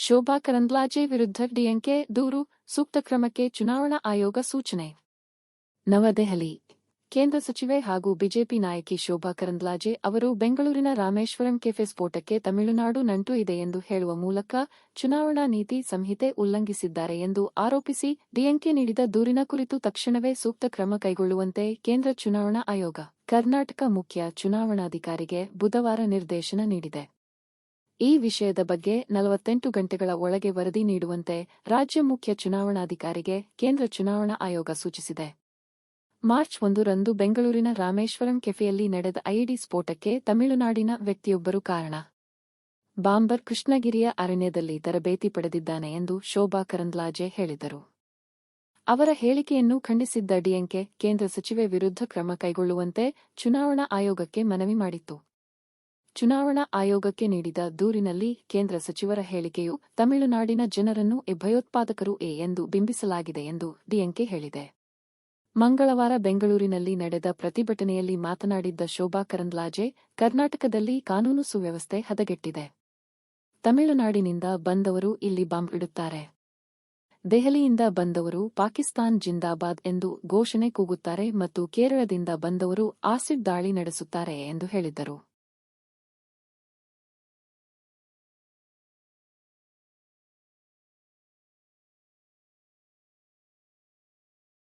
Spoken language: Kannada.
ಶೋಭಾ ಕರಂದ್ಲಾಜೆ ವಿರುದ್ಧ ಡಿಎಂಕೆ ದೂರು, ಸೂಕ್ತ ಕ್ರಮಕ್ಕೆ ಚುನಾವಣಾ ಆಯೋಗ ಸೂಚನೆ. ನವದೆಹಲಿ. ಕೇಂದ್ರ ಸಚಿವೆ ಹಾಗೂ ಬಿಜೆಪಿ ನಾಯಕಿ ಶೋಭಾ ಕರಂದ್ಲಾಜೆ ಅವರು ಬೆಂಗಳೂರಿನ ರಾಮೇಶ್ವರಂ ಕೆಫೆ ಸ್ಫೋಟಕ್ಕೆ ತಮಿಳುನಾಡು ನಂಟು ಇದೆ ಎಂದು ಹೇಳುವ ಮೂಲಕ ಚುನಾವಣಾ ನೀತಿ ಸಂಹಿತೆ ಉಲ್ಲಂಘಿಸಿದ್ದಾರೆ ಎಂದು ಆರೋಪಿಸಿ ಡಿಎಂಕೆ ನೀಡಿದ ದೂರಿನ ಕುರಿತು ತಕ್ಷಣವೇ ಸೂಕ್ತ ಕ್ರಮ ಕೈಗೊಳ್ಳುವಂತೆ ಕೇಂದ್ರ ಚುನಾವಣಾ ಆಯೋಗ ಕರ್ನಾಟಕ ಮುಖ್ಯ ಚುನಾವಣಾಧಿಕಾರಿಗೆ ಬುಧವಾರ ನಿರ್ದೇಶನ ನೀಡಿದೆ. ಈ ವಿಷಯದ ಬಗ್ಗೆ 48 ಗಂಟೆಗಳ ಒಳಗೆ ವರದಿ ನೀಡುವಂತೆ ರಾಜ್ಯ ಮುಖ್ಯ ಚುನಾವಣಾಧಿಕಾರಿಗೆ ಕೇಂದ್ರ ಚುನಾವಣಾ ಆಯೋಗ ಸೂಚಿಸಿದೆ. ಮಾರ್ಚ್ 1 ರಂದು ಬೆಂಗಳೂರಿನ ರಾಮೇಶ್ವರಂ ಕೆಫೆಯಲ್ಲಿ ನಡೆದ ಐಇಡಿ ಸ್ಫೋಟಕ್ಕೆ ತಮಿಳುನಾಡಿನ ವ್ಯಕ್ತಿಯೊಬ್ಬರು ಕಾರಣ. ಬಾಂಬರ್ ಕೃಷ್ಣಗಿರಿಯ ಅರಣ್ಯದಲ್ಲಿ ತರಬೇತಿ ಪಡೆದಿದ್ದಾನೆ ಎಂದು ಶೋಭಾ ಕರಂದ್ಲಾಜೆ ಹೇಳಿದರು. ಅವರ ಹೇಳಿಕೆಯನ್ನು ಖಂಡಿಸಿದ್ದ ಡಿಎಂಕೆ ಕೇಂದ್ರ ಸಚಿವೆ ವಿರುದ್ಧ ಕ್ರಮ ಕೈಗೊಳ್ಳುವಂತೆ ಚುನಾವಣಾ ಆಯೋಗಕ್ಕೆ ಮನವಿ ಮಾಡಿತ್ತು. ಚುನಾವಣಾ ಆಯೋಗಕ್ಕೆ ನೀಡಿದ ದೂರಿನಲ್ಲಿ ಕೇಂದ್ರ ಸಚಿವರ ಹೇಳಿಕೆಯು ತಮಿಳುನಾಡಿನ ಜನರನ್ನು ಭಯೋತ್ಪಾದಕರು ಎಂದು ಬಿಂಬಿಸಲಾಗಿದೆ ಎಂದು ಡಿಎಂಕೆ ಹೇಳಿದೆ. ಮಂಗಳವಾರ ಬೆಂಗಳೂರಿನಲ್ಲಿ ನಡೆದ ಪ್ರತಿಭಟನೆಯಲ್ಲಿ ಮಾತನಾಡಿದ್ದ ಶೋಭಾ ಕರಂದ್ಲಾಜೆ, ಕರ್ನಾಟಕದಲ್ಲಿ ಕಾನೂನು ಸುವ್ಯವಸ್ಥೆ ಹದಗೆಟ್ಟಿದೆ. ತಮಿಳುನಾಡಿನಿಂದ ಬಂದವರು ಇಲ್ಲಿ ಬಾಂಬ್ ಇಡುತ್ತಾರೆ. ದೆಹಲಿಯಿಂದ ಬಂದವರು ಪಾಕಿಸ್ತಾನ್ ಜಿಂದಾಬಾದ್ ಎಂದು ಘೋಷಣೆ ಕೂಗುತ್ತಾರೆ ಮತ್ತು ಕೇರಳದಿಂದ ಬಂದವರು ಆಸಿಡ್ ದಾಳಿ ನಡೆಸುತ್ತಾರೆ ಎಂದು ಹೇಳಿದ್ದರು.